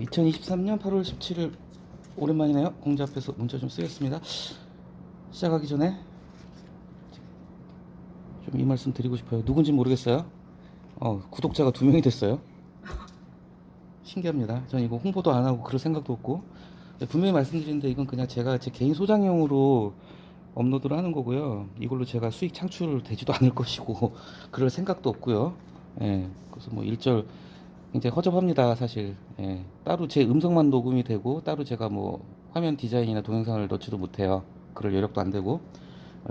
2023년 8월 17일 오랜만이네요. 공지 앞에서 문자 좀 쓰겠습니다. 시작하기 전에 좀 이 말씀 드리고 싶어요. 누군지 모르겠어요. 구독자가 2명이 됐어요. 신기합니다. 전 이거 홍보도 안 하고 그럴 생각도 없고, 분명히 말씀드리는데 이건 그냥 제가 제 개인 소장용으로 업로드를 하는 거고요. 이걸로 제가 수익 창출되지도 않을 것이고 그럴 생각도 없고요. 예, 그래서 뭐 일절 굉장히 허접합니다, 사실. 예, 따로 제 음성만 녹음이 되고 따로 제가 뭐 화면 디자인이나 동영상을 넣지도 못해요. 그럴 여력도 안 되고.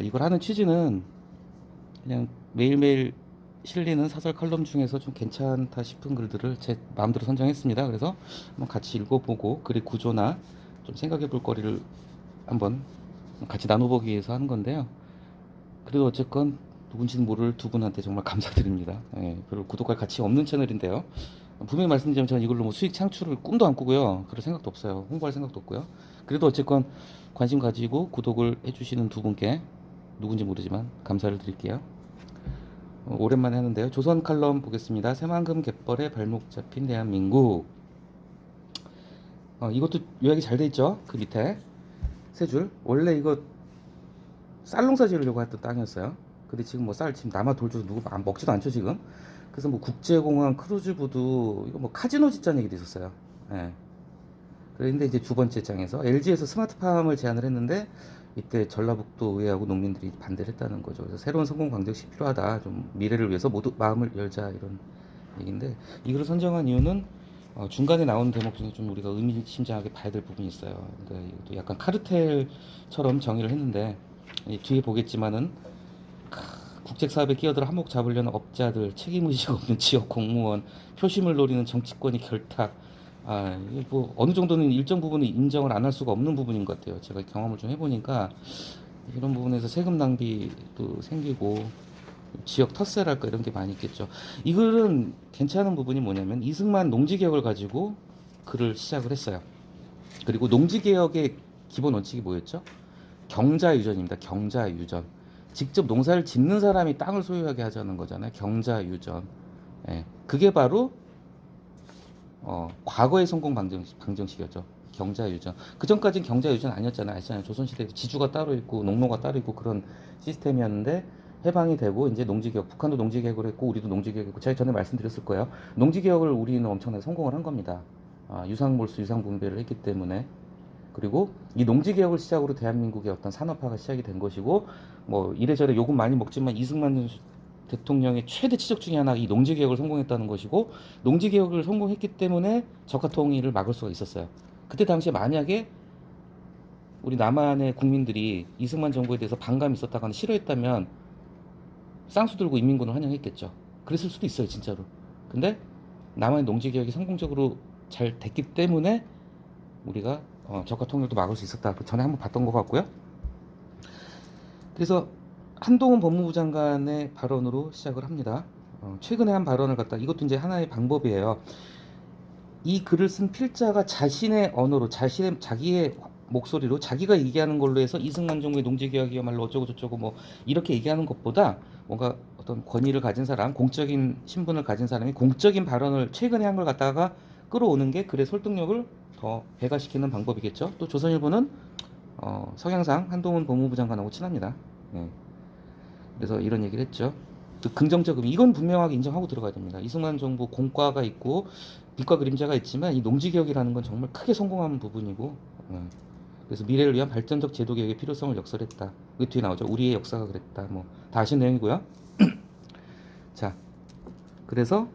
이걸 하는 취지는 그냥 매일매일 실리는 사설 칼럼 중에서 좀 괜찮다 싶은 글들을 제 마음대로 선정했습니다. 그래서 한번 같이 읽어보고 글의 구조나 좀 생각해 볼 거리를 한번 같이 나눠보기 위해서 하는 건데요. 그래도 어쨌건 누군지는 모를 두 분한테 정말 감사드립니다. 예, 별로 구독할 가치 없는 채널인데요. 분명히 말씀드리면 저는 이걸로 뭐 수익 창출을 꿈도 안 꾸고요. 그럴 생각도 없어요. 홍보할 생각도 없고요. 그래도 어쨌건 관심 가지고 구독을 해주시는 두 분께 누군지 모르지만 감사를 드릴게요. 오랜만에 하는데요. 조선 칼럼 보겠습니다. 새만금 갯벌에 발목 잡힌 대한민국. 이것도 요약이 잘 돼 있죠. 그 밑에 세 줄. 원래 이거 쌀 농사 지으려고 했던 땅이었어요. 근데 지금 뭐 쌀 지금 남아 돌줘서 누구 안 먹지도 않죠 지금. 그래서 뭐 국제공항 크루즈부도 이거 뭐 카지노 짓자는 얘기도 있었어요. 예. 그런데 이제 두 번째 장에서 LG에서 스마트팜을 제안을 했는데 이때 전라북도 의회하고 농민들이 반대를 했다는 거죠. 그래서 새로운 성공 방정식이 필요하다. 좀 미래를 위해서 모두 마음을 열자 이런 얘기인데, 이걸 선정한 이유는 중간에 나오는 대목 중에 좀 우리가 의미심장하게 봐야 될 부분이 있어요. 근데 이것도 약간 카르텔처럼 정의를 했는데, 뒤에 보겠지만은 국책 사업에 끼어들어 한몫 잡으려는 업자들, 책임의식 없는 지역 공무원, 표심을 노리는 정치권이 결탁. 이게 뭐 어느 정도는 일정 부분은 인정을 안 할 수가 없는 부분인 것 같아요. 제가 경험을 좀 해보니까 이런 부분에서 세금 낭비도 생기고 지역 텃세랄까 이런 게 많이 있겠죠. 이 글은 괜찮은 부분이 뭐냐면 이승만 농지개혁을 가지고 글을 시작을 했어요. 그리고 농지개혁의 기본 원칙이 뭐였죠? 경자유전입니다. 경자유전. 직접 농사를 짓는 사람이 땅을 소유하게 하자는 거잖아요. 경자유전. 예. 그게 바로 과거의 성공 방정식이었죠. 경자유전. 그 전까지는 경자유전 아니었잖아요. 아시잖아요. 조선시대에 지주가 따로 있고 농노가 따로 있고 그런 시스템이었는데, 해방이 되고 이제 농지개혁, 북한도 농지개혁을 했고 우리도 농지개혁을 했고, 제가 전에 말씀드렸을 거예요. 농지개혁을 우리는 엄청나게 성공을 한 겁니다. 유상몰수, 유상분배를 했기 때문에. 그리고 이 농지개혁을 시작으로 대한민국의 어떤 산업화가 시작이 된 것이고, 뭐 이래저래 욕은 많이 먹지만 이승만 대통령의 최대 치적 중에 하나 이 농지개혁을 성공했다는 것이고, 농지개혁을 성공했기 때문에 적화통일을 막을 수가 있었어요. 그때 당시에 만약에 우리 남한의 국민들이 이승만 정부에 대해서 반감이 있었다거나 싫어했다면 쌍수 들고 인민군을 환영했겠죠. 그랬을 수도 있어요, 진짜로. 근데 남한의 농지개혁이 성공적으로 잘 됐기 때문에 우리가 적화통일도 막을 수 있었다. 그 전에 한번 봤던 것 같고요. 그래서 한동훈 법무부 장관의 발언으로 시작을 합니다. 최근에 한 발언을 갖다, 이것도 이제 하나의 방법이에요. 이 글을 쓴 필자가 자신의 언어로, 자기의 목소리로 자기가 얘기하는 걸로 해서 이승만 정부의 농지개혁이야말로 어쩌고 저쩌고 뭐 이렇게 얘기하는 것보다, 뭔가 어떤 권위를 가진 사람, 공적인 신분을 가진 사람이 공적인 발언을 최근에 한 걸 갖다가 끌어오는 게 글의 설득력을 더 배가시키는 방법이겠죠. 또 조선일보는 성향상 한동훈 법무부 장관하고 친합니다. 예. 그래서 이런 얘기를 했죠. 또 긍정적 의미, 이건 분명하게 인정하고 들어가야 됩니다. 이승만 정부 공과가 있고 빛과 그림자가 있지만 이 농지개혁이라는 건 정말 크게 성공한 부분이고, 그래서 미래를 위한 발전적 제도개혁의 필요성을 역설했다. 그 뒤에 나오죠. 우리의 역사가 그랬다. 뭐 다 아시는 내용이고요. 자, 그래서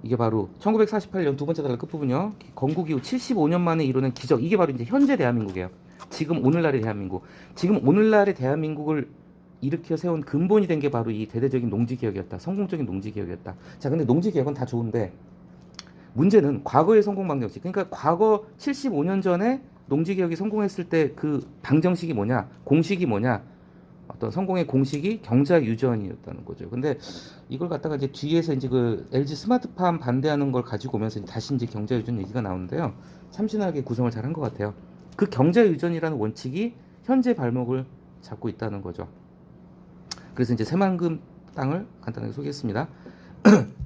이게 바로 1948년 두 번째 달 끝부분이요. 건국 이후 75년 만에 이루는 기적. 이게 바로 이제 현재 대한민국이에요. 지금 오늘날의 대한민국. 지금 오늘날의 대한민국을 일으켜 세운 근본이 된 게 바로 이 대대적인 농지개혁이었다. 성공적인 농지개혁이었다. 자, 근데 농지개혁은 다 좋은데 문제는 과거의 성공 방정식. 그러니까 과거 75년 전에 농지개혁이 성공했을 때 그 방정식이 뭐냐, 공식이 뭐냐, 어떤 성공의 공식이 경자유전이었다는 거죠. 근데 이걸 갖다가 이제 뒤에서 이제 그 LG 스마트팜 반대하는 걸 가지고 오면서 다시 이제 경자유전 얘기가 나오는데요. 참신하게 구성을 잘 한 것 같아요. 그 경자유전이라는 원칙이 현재 발목을 잡고 있다는 거죠. 그래서 이제 새만금 땅을 간단하게 소개했습니다.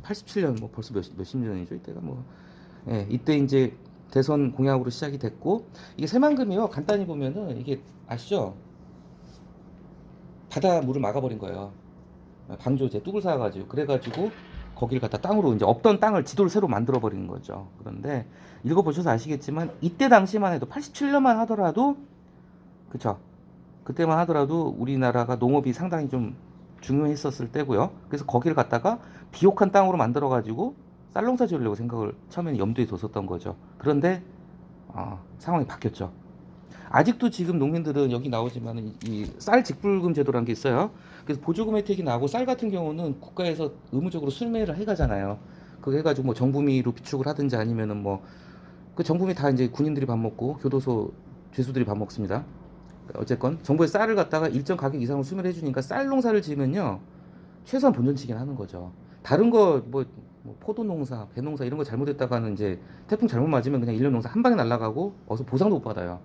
87년, 뭐 벌써 몇십 년이죠 이때가. 뭐 이때 이제 대선 공약으로 시작이 됐고 이게 새만금이요. 간단히 보면은 이게 아시죠? 바다 물을 막아버린 거예요. 방조제 뚝을 쌓아가지고 그래가지고 거기를 갖다 땅으로 이제 없던 땅을 지도를 새로 만들어 버리는 거죠. 그런데 읽어보셔서 아시겠지만 이때 당시만 해도 87년만 하더라도 그쵸? 그때만 하더라도 우리나라가 농업이 상당히 좀 중요했었을 때고요. 그래서 거기를 갖다가 비옥한 땅으로 만들어 가지고 쌀농사 지으려고 생각을 처음에는 염두에 뒀었던 거죠. 그런데 상황이 바뀌었죠. 아직도 지금 농민들은 여기 나오지만 이 쌀 직불금 제도라는 게 있어요. 그래서 보조금 혜택이 나고 쌀 같은 경우는 국가에서 의무적으로 수매를 해가잖아요. 그거 해가지고 뭐 정부미로 비축을 하든지 아니면은 뭐 그 정부미 다 이제 군인들이 밥 먹고 교도소 죄수들이 밥 먹습니다. 어쨌건 정부의 쌀을 갖다가 일정 가격 이상으로 수매를 해주니까 쌀 농사를 지으면요 최소한 본전치기는 하는 거죠. 다른 거 뭐 포도 농사, 배 농사 이런 거 잘못했다가는 이제 태풍 잘못 맞으면 그냥 일년 농사 한 방에 날아가고 어서 보상도 못 받아요.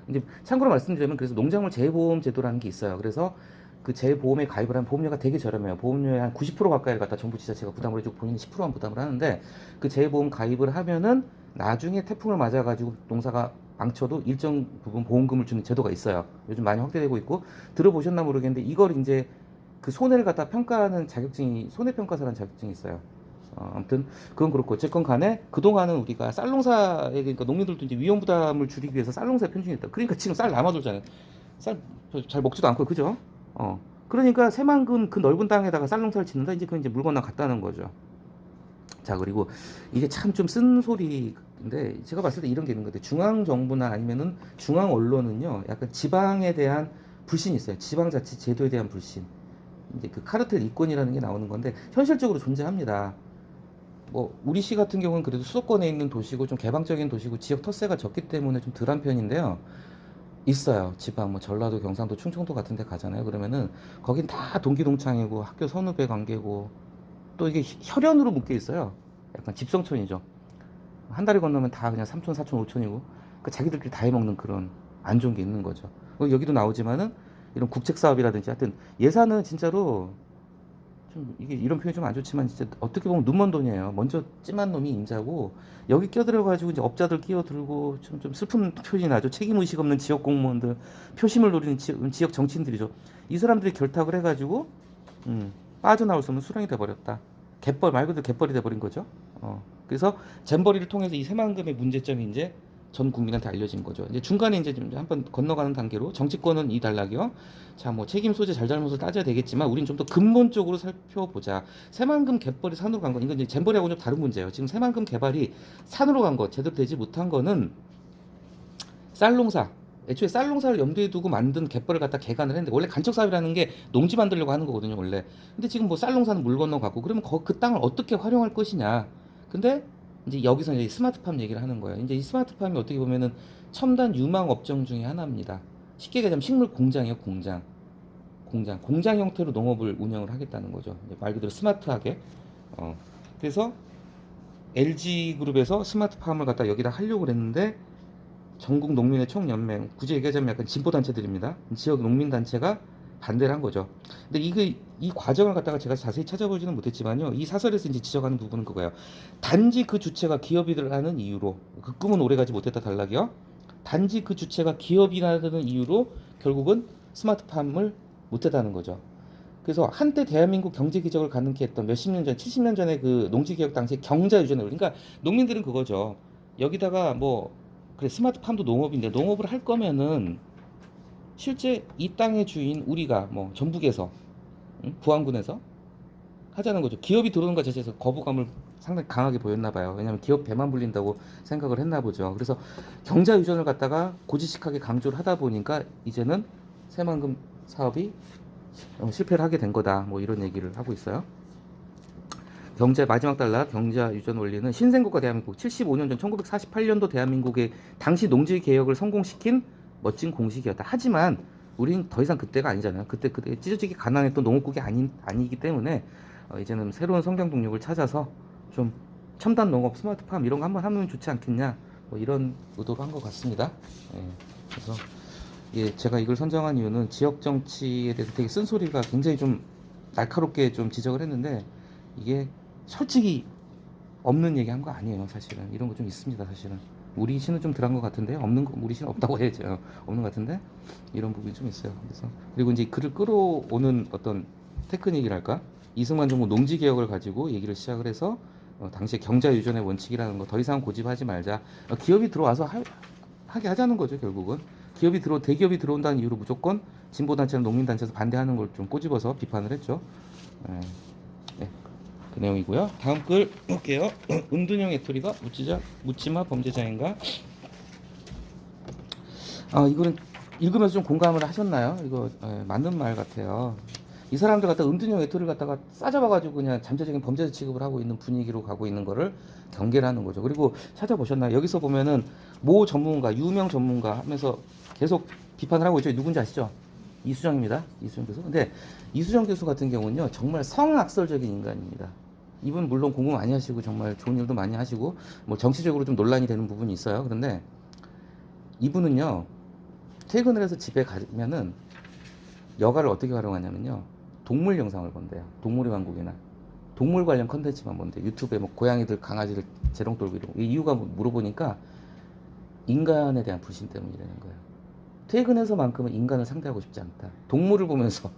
이제 참고로 말씀드리면 그래서 농작물 재보험 제도라는 게 있어요. 그래서 그 재보험에 가입을 하면 보험료가 되게 저렴해요. 보험료의 한 90% 가까이를 갖다 정부 지자체가 부담을 해주고 본인이 10%만 부담을 하는데 그 재보험 가입을 하면은 나중에 태풍을 맞아가지고 농사가 망쳐도 일정 부분 보험금을 주는 제도가 있어요. 요즘 많이 확대되고 있고 들어보셨나 모르겠는데 이걸 이제 그 손해를 갖다 평가하는 자격증이 손해평가사라는 자격증이 있어요. 아무튼 그건 그렇고 어쨌건 간에 그동안은 우리가 쌀농사에 그러니까 농민들도 이제 위험 부담을 줄이기 위해서 쌀농사에 편중했다. 그러니까 지금 쌀 남아돌잖아요. 쌀 잘 먹지도 않고 그죠? 그러니까 새만금 그 넓은 땅에다가 쌀농사를 짓는다. 이제 그 이제 물 건너 갔다는 거죠. 자 그리고 이게 참 좀 쓴소리인데 제가 봤을 때 이런 게 있는 것 같아요. 중앙 정부나 아니면은 중앙 언론은요 약간 지방에 대한 불신이 있어요. 지방자치 제도에 대한 불신. 이제 그 카르텔 이권이라는 게 나오는 건데 현실적으로 존재합니다. 뭐 우리 시 같은 경우는 그래도 수도권에 있는 도시고 좀 개방적인 도시고 지역 텃세가 적기 때문에 좀 덜한 편인데요. 있어요. 지방 뭐 전라도, 경상도, 충청도 같은 데 가잖아요. 그러면은 거긴 다 동기동창이고 학교 선후배 관계고 또 이게 혈연으로 묶여 있어요. 약간 집성촌이죠. 한 다리 건너면 다 그냥 삼촌, 사촌, 오촌이고 그 자기들끼리 다 해먹는 그런 안 좋은 게 있는 거죠. 여기도 나오지만은 이런 국책 사업이라든지 하여튼 예산은 진짜로 좀 이게 이런 표현이 좀 안 좋지만 진짜 어떻게 보면 눈먼 돈이에요. 먼저 찜한 놈이 임자고 여기 껴들어가지고 이제 업자들 끼어들고 좀 슬픈 표현이 나죠. 책임 의식 없는 지역 공무원들, 표심을 노리는 지역 정치인들이죠. 이 사람들이 결탁을 해가지고 빠져나올 수 없는 수렁이 돼버렸다. 갯벌 말 그대로 갯벌이 돼버린 거죠. 그래서 잼버리를 통해서 이 새만금의 문제점이 이제 전 국민한테 알려진 거죠. 이제 중간에 이제 좀 한번 건너가는 단계로 정치권은 이 단락이요. 자, 뭐 책임 소재 잘잘못을 따져야 되겠지만 우린 좀 더 근본적으로 살펴보자. 새만금 갯벌이 산으로 간 건 이건 이제 잼버리하고는 좀 다른 문제예요. 지금 새만금 개발이 산으로 간 거, 제대로 되지 못한 거는 쌀농사. 애초에 쌀농사를 염두에 두고 만든 갯벌을 갖다 개간을 했는데 원래 간척 사업이라는 게 농지 만들려고 하는 거거든요, 원래. 근데 지금 뭐 쌀농사는 물 건너 가고 그러면 그 땅을 어떻게 활용할 것이냐. 근데 이제 여기서 이제 스마트팜 얘기를 하는 거예요. 이제 이 스마트팜이 어떻게 보면은 첨단 유망 업종 중에 하나입니다. 쉽게 얘기하자면 식물 공장이에요, 공장. 공장 형태로 농업을 운영을 하겠다는 거죠. 말 그대로 스마트하게. 그래서 LG 그룹에서 스마트팜을 갖다 여기다 하려고 그랬는데 전국 농민의 총연맹, 굳이 얘기하자면 약간 진보 단체들입니다. 지역 농민 단체가 반대를 한 거죠. 근데 이 과정을 갖다가 제가 자세히 찾아보지는 못했지만요. 이 사설에서 이제 지적하는 부분은 그거예요. 단지 그 주체가 기업이라는 이유로 그 꿈은 오래가지 못했다 단락이요. 단지 그 주체가 기업이라는 이유로 결국은 스마트팜을 못했다는 거죠. 그래서 한때 대한민국 경제 기적을 가능케 했던 몇십 년 전, 70년 전에 그 농지개혁 당시 경자 유전을 그러니까 농민들은 그거죠. 여기다가 뭐 그래 스마트팜도 농업인데 농업을 할 거면은 실제 이 땅의 주인 우리가 뭐 전북에서 부안군에서 하자는 거죠. 기업이 들어오는 것 자체에서 거부감을 상당히 강하게 보였나 봐요. 왜냐하면 기업 배만 불린다고 생각을 했나 보죠. 그래서 경자 유전을 갖다가 고지식하게 강조를 하다 보니까 이제는 새만금 사업이 실패를 하게 된 거다. 뭐 이런 얘기를 하고 있어요. 경제 마지막 단락 경자 유전 원리는 신생국가 대한민국 75년 전 1948년도 대한민국의 당시 농지 개혁을 성공시킨 멋진 공식이었다. 하지만 우린 더 이상 그때가 아니잖아요. 그때 찢어지게 가난했던 농업국이 아니기 때문에 이제는 새로운 성장 동력을 찾아서 좀 첨단 농업, 스마트팜 이런 거 한번 하면 좋지 않겠냐. 뭐 이런 의도로 한 것 같습니다. 예, 그래서 제가 이걸 선정한 이유는 지역 정치에 대해서 되게 쓴소리가 굉장히 좀 날카롭게 좀 지적을 했는데 이게 솔직히 없는 얘기 한 거 아니에요. 사실은 이런 거 좀 있습니다. 사실은 우리 시는 좀 덜한 것 같은데 없는 거 우리 시는 없다고 해야죠. 없는 것 같은데 이런 부분이 좀 있어요. 그래서 그리고 이제 글을 끌어오는 어떤 테크닉이랄까 이승만 정부 농지 개혁을 가지고 얘기를 시작을 해서 당시에 경자 유전의 원칙이라는 거 더 이상 고집하지 말자. 기업이 들어와서 하게 하자는 거죠 결국은. 대기업이 들어온다는 이유로 무조건 진보 단체나 농민 단체에서 반대하는 걸 좀 꼬집어서 비판을 했죠. 예, 예, 그 내용이고요. 다음 글 볼게요. 은둔형 외톨이가 묻지마 범죄자인가? 이거는 읽으면서 좀 공감을 하셨나요? 이거 맞는 말 같아요. 이 사람들 갖다 은둔형 외톨이를 갖다가 싸잡아가지고 그냥 잠재적인 범죄자 취급을 하고 있는 분위기로 가고 있는 거를 경계를 하는 거죠. 그리고 찾아보셨나요? 여기서 보면은 모 전문가, 유명 전문가 하면서 계속 비판을 하고 있죠. 누군지 아시죠? 이수정입니다. 이수정 교수. 근데 이수정 교수 같은 경우는요, 정말 성악설적인 인간입니다. 이분 물론 공부 많이 하시고 정말 좋은 일도 많이 하시고 뭐 정치적으로 좀 논란이 되는 부분이 있어요. 그런데 이분은요, 퇴근을 해서 집에 가면은 여가를 어떻게 활용하냐면요, 동물 영상을 본대요. 동물의 왕국이나 동물 관련 컨텐츠만 본대요. 유튜브에 뭐 고양이들, 강아지를 재롱 돌고 이러고. 이 이유가 물어보니까 인간에 대한 불신 때문이라는 거예요. 퇴근해서만큼은 인간을 상대하고 싶지 않다. 동물을 보면서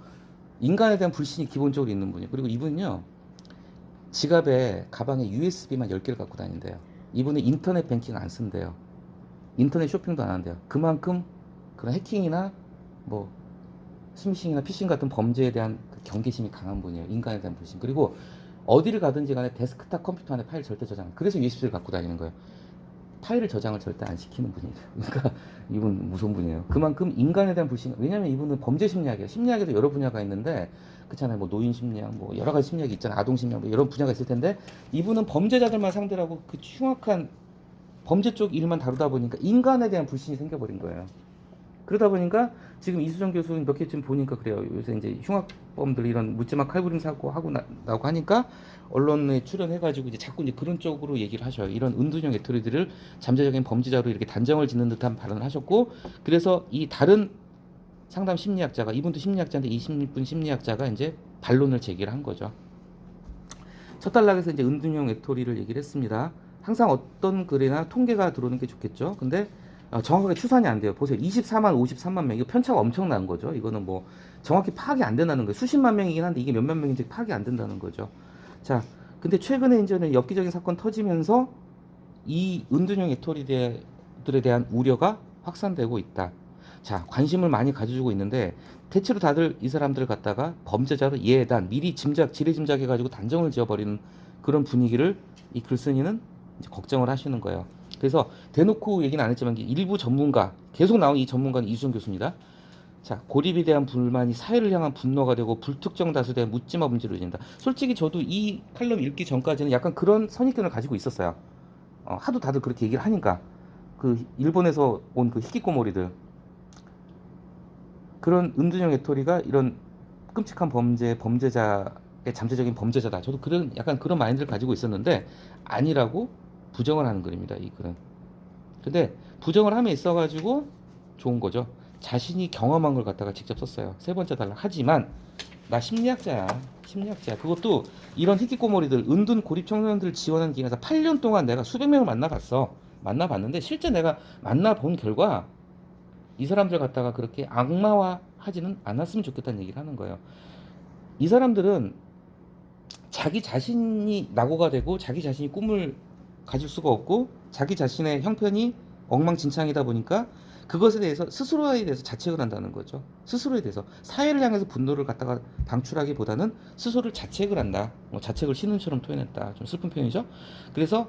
인간에 대한 불신이 기본적으로 있는 분이에요. 그리고 이분은요, 지갑에 가방에 USB만 10개를 갖고 다닌대요. 이분은 인터넷 뱅킹 안 쓴대요. 인터넷 쇼핑도 안 한대요. 그만큼 그런 해킹이나 뭐 스미싱이나 피싱 같은 범죄에 대한 그 경계심이 강한 분이에요. 인간에 대한 불신. 그리고 어디를 가든지 간에 데스크탑 컴퓨터 안에 파일 절대 저장. 그래서 USB를 갖고 다니는 거예요. 파일을 저장을 절대 안 시키는 분이에요. 그러니까 이분 무서운 분이에요. 그만큼 인간에 대한 불신. 왜냐면 이분은 범죄 심리학이에요. 심리학에도 여러 분야가 있는데 그렇잖아요. 뭐 노인 심리학, 뭐 여러 가지 심리학이 있잖아요. 아동 심리학, 뭐 여러 분야가 있을 텐데 이분은 범죄자들만 상대로 하고 그 흉악한 범죄 쪽 일만 다루다 보니까 인간에 대한 불신이 생겨버린 거예요. 그러다 보니까 지금 이수정 교수는 몇 개쯤 보니까 그래요. 요새 이제 흉악범들 이런 묻지마 칼부림 사고 하고 나고 하니까 언론에 출연해가지고 이제 자꾸 이제 그런 쪽으로 얘기를 하셔요. 이런 은둔형 외톨이들을 잠재적인 범죄자로 이렇게 단정을 짓는 듯한 발언을 하셨고, 그래서 이 다른 상담 심리학자가, 이분도 심리학자인데 20분 심리학자가 이제 반론을 제기를 한 거죠. 첫 단락에서 이제 은둔형 외톨이를 얘기를 했습니다. 항상 어떤 글이나 통계가 들어오는 게 좋겠죠. 근데 정확하게 추산이 안 돼요. 보세요. 24만, 53만 명. 이거 편차가 엄청난 거죠. 이거는 뭐 정확히 파악이 안 된다는 거예요. 수십만 명이긴 한데 이게 몇만 명인지 파악이 안 된다는 거죠. 자, 근데 최근에 이제는 엽기적인 사건 터지면서 이 은둔형 외톨이들에 대한 우려가 확산되고 있다. 자, 관심을 많이 가져주고 있는데 대체로 다들 이 사람들을 갖다가 범죄자로 예단, 미리 지레짐작해가지고 단정을 지어버리는 그런 분위기를 이 글쓴이는 이제 걱정을 하시는 거예요. 그래서 대놓고 얘기는 안 했지만 일부 전문가, 계속 나온 이 전문가는 이수정 교수입니다. 자, 고립에 대한 불만이 사회를 향한 분노가 되고 불특정 다수에 대한 묻지마 문제로 이어진다. 솔직히 저도 이 칼럼 읽기 전까지는 약간 그런 선입견을 가지고 있었어요. 하도 다들 그렇게 얘기를 하니까 그 일본에서 온 그 히키코모리들 그런 은둔형 외톨이가 이런 끔찍한 범죄자의 잠재적인 범죄자다. 저도 약간 그런 마인드를 가지고 있었는데 아니라고 부정을 하는 글입니다. 이 글은. 근데 부정을 함에 있어가지고 좋은 거죠. 자신이 경험한 걸 갖다가 직접 썼어요. 세 번째 단락. 하지만 나 심리학자야. 심리학자야. 그것도 이런 히키코모리들, 은둔 고립 청소년들을 지원하는 기관에서 8년 동안 내가 수백 명을 만나봤는데 실제 내가 만나본 결과 이 사람들 갖다가 그렇게 악마화하지는 않았으면 좋겠다는 얘기를 하는 거예요. 이 사람들은 자기 자신이 낙오가 되고 자기 자신이 꿈을 가질 수가 없고 자기 자신의 형편이 엉망진창이다 보니까 그것에 대해서 스스로에 대해서 자책을 한다는 거죠. 스스로에 대해서 사회를 향해서 분노를 갖다가 방출하기보다는 스스로를 자책을 한다. 자책을 신음처럼 표현했다. 좀 슬픈 표현이죠. 그래서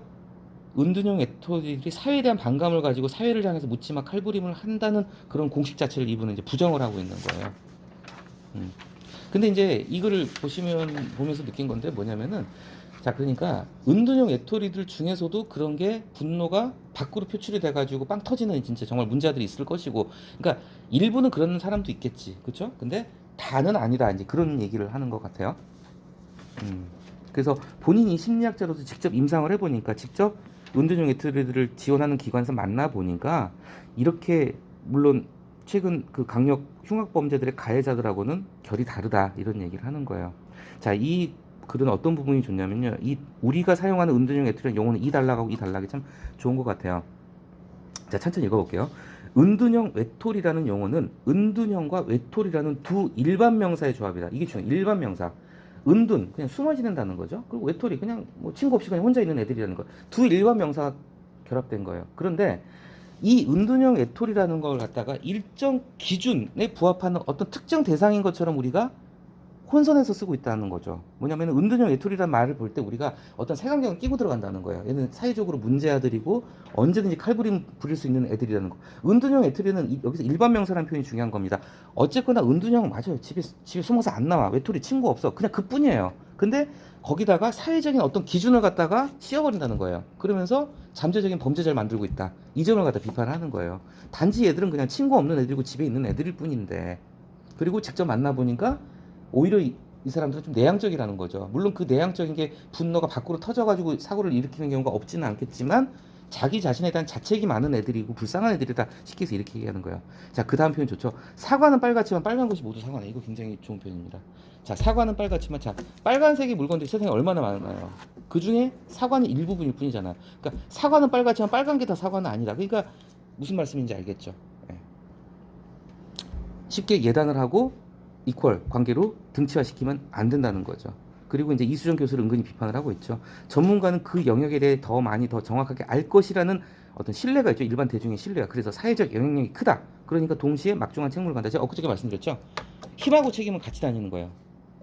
은둔형 외톨이들이 사회에 대한 반감을 가지고 사회를 향해서 묻지마 칼부림을 한다는 그런 공식 자체를 이분은 이제 부정을 하고 있는 거예요. 근데 이제 이거를 보면서 느낀 건데 뭐냐면은 자, 그러니까 은둔형 외톨이들 중에서도 그런 게 분노가 밖으로 표출이 돼가지고 빵 터지는 진짜 정말 문제들이 있을 것이고, 그러니까 일부는 그런 사람도 있겠지, 그렇죠? 근데 다는 아니다, 이제 그런 얘기를 하는 것 같아요. 그래서 본인이 심리학자로서 직접 임상을 해보니까, 직접 은둔형 외톨이들을 지원하는 기관에서 만나 보니까 이렇게 물론 최근 그 강력 흉악범죄들의 가해자들하고는 결이 다르다, 이런 얘기를 하는 거예요. 자, 이 글은 어떤 부분이 좋냐면요, 이 우리가 사용하는 은둔형 외톨이라는 용어는 이 단락하고 이 단락이 참 좋은 것 같아요. 자, 천천히 읽어볼게요. 은둔형 외톨이라는 용어는 은둔형과 외톨이라는 두 일반 명사의 조합이다. 이게 중요해요. 일반 명사. 은둔 그냥 숨어 지낸다는 거죠. 그리고 외톨이 그냥 뭐 친구 없이 그냥 혼자 있는 애들이라는 거. 두 일반 명사가 결합된 거예요. 그런데 이 은둔형 외톨이라는 걸 갖다가 일정 기준에 부합하는 어떤 특정 대상인 것처럼 우리가 혼선해서 쓰고 있다는 거죠. 뭐냐면 은둔형 외톨이라는 말을 볼 때 우리가 어떤 색안경을 끼고 들어간다는 거예요. 얘는 사회적으로 문제아들이고 언제든지 칼부림 부릴 수 있는 애들이라는 거. 은둔형 외톨이는 여기서 일반 명사라는 표현이 중요한 겁니다. 어쨌거나 은둔형 맞아요. 집에 숨어서 안 나와. 외톨이 친구 없어. 그냥 그뿐이에요. 근데 거기다가 사회적인 어떤 기준을 갖다가 씌워버린다는 거예요. 그러면서 잠재적인 범죄자를 만들고 있다. 이 점을 갖다 비판하는 거예요. 단지 얘들은 그냥 친구 없는 애들이고 집에 있는 애들일 뿐인데, 그리고 직접 만나보니까 오히려 이 사람들은 좀 내향적이라는 거죠. 물론 그 내향적인 게 분노가 밖으로 터져가지고 사고를 일으키는 경우가 없지는 않겠지만 자기 자신에 대한 자책이 많은 애들이고 불쌍한 애들이다 쉽게 해서 이렇게 얘기하는 거예요. 자, 그 다음 표현 좋죠. 사과는 빨갛지만 빨간 것이 모두 사과네. 이거 굉장히 좋은 표현입니다. 자, 사과는 빨갛지만, 자, 빨간색의 물건들이 세상에 얼마나 많아요. 그 중에 사과는 일부분일 뿐이잖아요. 그러니까 사과는 빨갛지만 빨간 게 다 사과는 아니다. 그러니까 무슨 말씀인지 알겠죠. 예. 쉽게 예단을 하고 이퀄 관계로 등치화시키면 안 된다는 거죠. 그리고 이제 이수정 교수를 은근히 비판을 하고 있죠. 전문가는 그 영역에 대해 더 많이 더 정확하게 알 것이라는 어떤 신뢰가 있죠. 일반 대중의 신뢰가. 그래서 사회적 영향력이 크다. 그러니까 동시에 막중한 책무를 간다. 제가 엊그저께 말씀드렸죠. 힘하고 책임은 같이 다니는 거예요.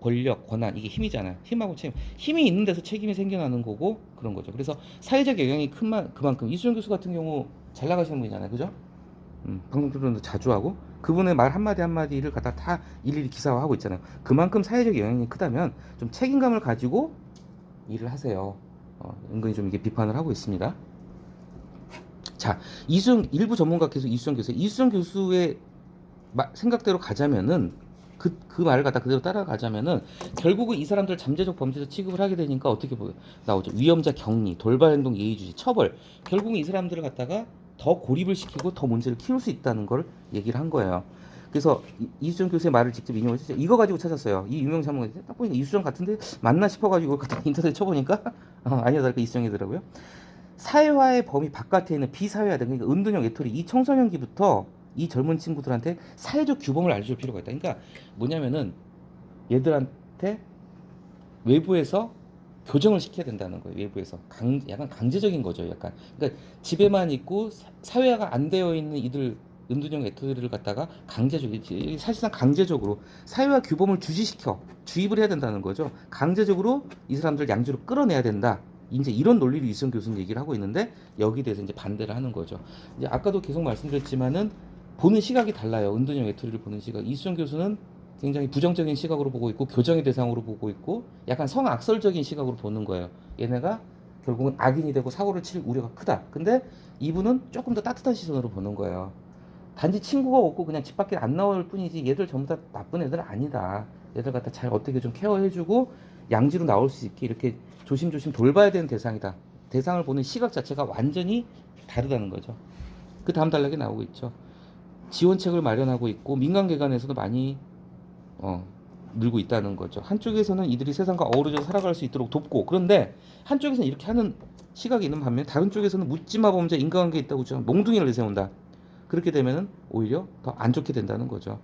권력, 권한, 이게 힘이잖아요. 힘하고 책임. 힘이 있는 데서 책임이 생겨나는 거고 그런 거죠. 그래서 사회적 영향이 그만큼 이수정 교수 같은 경우 잘 나가시는 분이잖아요. 그죠? 방송 토론도 자주 하고 그분의 말 한마디 한마디를 갖다 다 일일이 기사화하고 있잖아요. 그만큼 사회적 영향이 크다면 좀 책임감을 가지고 일을 하세요. 은근히 좀 이게 비판을 하고 있습니다. 자, 일부 전문가께서 이수정 교수의 생각대로 가자면은 그 말을 갖다 그대로 따라가자면은 결국은 이 사람들 잠재적 범죄자 취급을 하게 되니까 어떻게 나오죠? 위험자 격리, 돌발 행동 예의주의, 처벌. 결국은 이 사람들을 갖다가 더 고립을 시키고 더 문제를 키울 수 있다는 걸 얘기를 한 거예요. 그래서 이수정 교수의 말을 직접 인용해서 이거 가지고 찾았어요. 이 유명 자문가 딱 보니까 이수정 같은데 맞나 싶어가지고 그때 인터넷 쳐보니까 아니야 다를까 이수정이더라고요. 사회화의 범위 바깥에 있는 비사회화된, 그러니까 은둔형 외톨이 이 청소년기부터 이 젊은 친구들한테 사회적 규범을 알려줄 필요가 있다. 그러니까 뭐냐면은 얘들한테 외부에서 교정을 시켜야 된다는 거예요. 외부에서 약간 강제적인 거죠. 약간 그러니까 집에만 있고 사회화가 안 되어 있는 이들 은둔형 외톨이를 갖다가 사실상 강제적으로 사회화 규범을 주입을 해야 된다는 거죠. 강제적으로 이 사람들 양주로 끌어내야 된다. 이제 이런 논리를 이수정 교수는 얘기를 하고 있는데 여기에 대해서 이제 반대를 하는 거죠. 이제 아까도 계속 말씀드렸지만은 보는 시각이 달라요. 은둔형 외톨이를 보는 시각. 이수정 교수는 굉장히 부정적인 시각으로 보고 있고 교정의 대상으로 보고 있고 약간 성악설적인 시각으로 보는 거예요. 얘네가 결국은 악인이 되고 사고를 칠 우려가 크다. 근데 이분은 조금 더 따뜻한 시선으로 보는 거예요. 단지 친구가 없고 그냥 집 밖에 안 나올 뿐이지 얘들 전부 다 나쁜 애들 아니다. 얘들 갖다 잘 어떻게 좀 케어해주고 양지로 나올 수 있게 이렇게 조심조심 돌봐야 되는 대상이다. 대상을 보는 시각 자체가 완전히 다르다는 거죠. 그 다음 단락에 나오고 있죠. 지원책을 마련하고 있고 민간기관에서도 많이 늘고 있다는 거죠. 한쪽에서는 이들이 세상과 어우러져 살아갈 수 있도록 돕고, 그런데 한쪽에서는 이렇게 하는 시각이 있는 반면 다른 쪽에서는 묻지마 범죄 인과관계 있다고 몽둥이를 내세운다. 그렇게 되면은 오히려 더 안 좋게 된다는 거죠.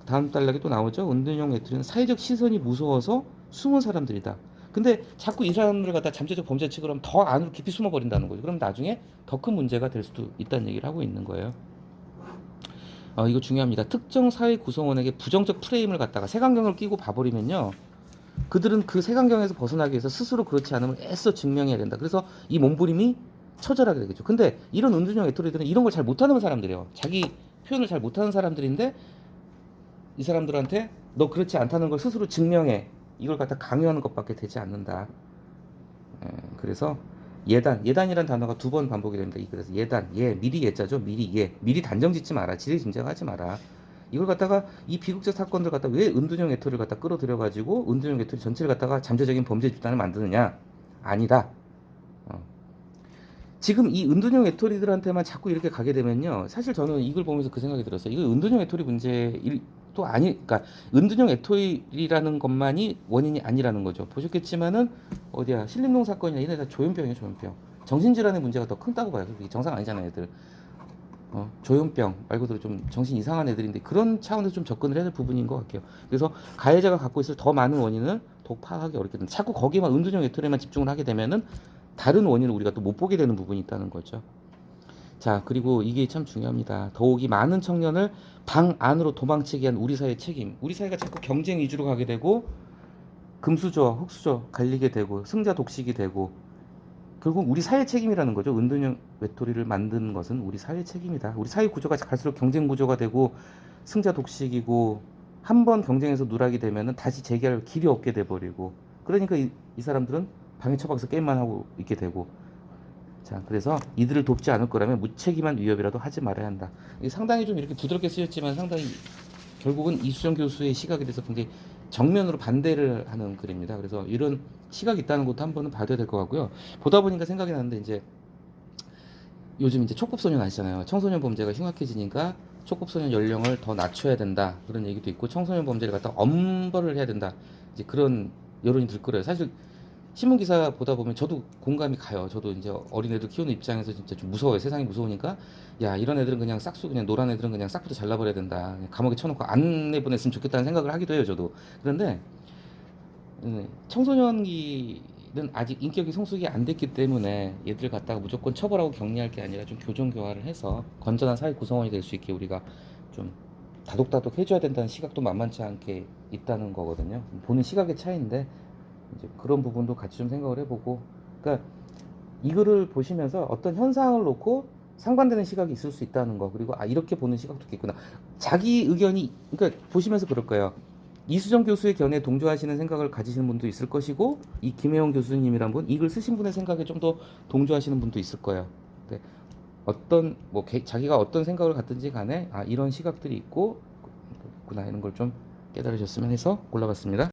다음 단락에 또 나오죠. 은둔형 외톨이는 사회적 시선이 무서워서 숨은 사람들이다. 근데 자꾸 이 사람들 갖다 잠재적 범죄 측으로 하면 더 안으로 깊이 숨어버린다는 거죠. 그럼 나중에 더 큰 문제가 될 수도 있다는 얘기를 하고 있는 거예요. 이거 중요합니다. 특정 사회 구성원에게 부정적 프레임을 갖다가 색안경을 끼고 봐버리면요. 그들은 그 색안경에서 벗어나기 위해서 스스로 그렇지 않음을 애써 증명해야 된다. 그래서 이 몸부림이 처절하게 되겠죠. 근데 이런 은둔형 외톨이들은 이런 걸 잘 못하는 사람들이에요. 자기 표현을 잘 못하는 사람들인데 이 사람들한테 너 그렇지 않다는 걸 스스로 증명해. 이걸 갖다 강요하는 것밖에 되지 않는다. 그래서 예단이란 단어가 두 번 반복이 됩니다. 그래서 예단, 미리 예자죠. 미리 단정 짓지 마라. 지레 짐작하지 마라. 이걸 갖다가 이 비극적 사건들 갖다 왜 은둔형 외톨이를 갖다 끌어들여가지고 은둔형 외톨이 전체를 갖다가 잠재적인 범죄 집단을 만드느냐? 아니다. 지금 이 은둔형 외톨이들한테만 자꾸 이렇게 가게 되면요. 사실 저는 이걸 보면서 그 생각이 들었어요. 이거 은둔형 외톨이 문제도 그러니까 은둔형 외톨이라는 것만이 원인이 아니라는 거죠. 보셨겠지만은 신림동 사건이나 이런 다 조현병이에요, 조현병. 정신질환의 문제가 더 크다고 봐요. 이게 정상 아니잖아요, 애들. 조현병 말 그대로 좀 정신 이상한 애들인데 그런 차원에서 좀 접근을 해야 될 부분인 것 같아요. 그래서 가해자가 갖고 있을 더 많은 원인을 더욱 파악하기 어렵게 된다. 자꾸 거기만 은둔형 외톨이만 집중을 하게 되면은 다른 원인을 우리가 또 못 보게 되는 부분이 있다는 거죠. 자, 그리고 이게 참 중요합니다. 더욱이 많은 청년을 방 안으로 도망치게 한 우리 사회의 책임. 우리 사회가 자꾸 경쟁 위주로 가게 되고 금수저, 흙수저 갈리게 되고 승자 독식이 되고 결국 우리 사회 책임이라는 거죠. 은둔형 외톨이를 만드는 것은 우리 사회 책임이다. 우리 사회 구조가 갈수록 경쟁 구조가 되고 승자 독식이고 한 번 경쟁에서 누락이 되면은 다시 재기할 길이 없게 돼 버리고 그러니까 이 사람들은 방에 처박아서 게임만 하고 있게 되고 자 그래서 이들을 돕지 않을 거라면 무책임한 위협이라도 하지 말아야 한다. 이게 상당히 좀 이렇게 부드럽게 쓰였지만 상당히 결국은 이수정 교수의 시각에 대해서 굉장히 정면으로 반대를 하는 글입니다. 그래서 이런 시각이 있다는 것도 한 번은 봐야 될 것 같고요. 보다 보니까 생각이 나는데 이제 요즘 이제 촉법소년 아시잖아요. 청소년 범죄가 흉악해지니까 촉법소년 연령을 더 낮춰야 된다 그런 얘기도 있고 청소년 범죄를 갖다 엄벌을 해야 된다 이제 그런 여론이 들 거예요. 사실 신문 기사 보다 보면 저도 공감이 가요. 저도 이제 어린애들 키우는 입장에서 진짜 좀 무서워요. 세상이 무서우니까 야 이런 애들은 그냥 싹수 그냥 노란 애들은 그냥 싹부터 잘라버려야 된다. 그냥 감옥에 쳐놓고 안 내보냈으면 좋겠다는 생각을 하기도 해요. 저도. 그런데 청소년기는 아직 인격이 성숙이 안 됐기 때문에 얘들 갖다가 무조건 처벌하고 격리할 게 아니라 좀 교정 교화를 해서 건전한 사회 구성원이 될 수 있게 우리가 좀 다독다독 해줘야 된다는 시각도 만만치 않게 있다는 거거든요. 보는 시각의 차이인데 이제 그런 부분도 같이 좀 생각을 해보고, 그러니까 이 글을 보시면서 어떤 현상을 놓고 상반되는 시각이 있을 수 있다는 거, 그리고 아 이렇게 보는 시각도 있구나. 자기 의견이, 그러니까 보시면서 그럴 거예요. 이수정 교수의 견해에 동조하시는 생각을 가지시는 분도 있을 것이고, 이 김혜원 교수님이란 분, 이 글 쓰신 분의 생각에 좀 더 동조하시는 분도 있을 거예요. 근데 어떤 뭐 자기가 어떤 생각을 갖든지 간에 아 이런 시각들이 있고 있구나 이런 걸 좀 깨달으셨으면 해서 골라봤습니다.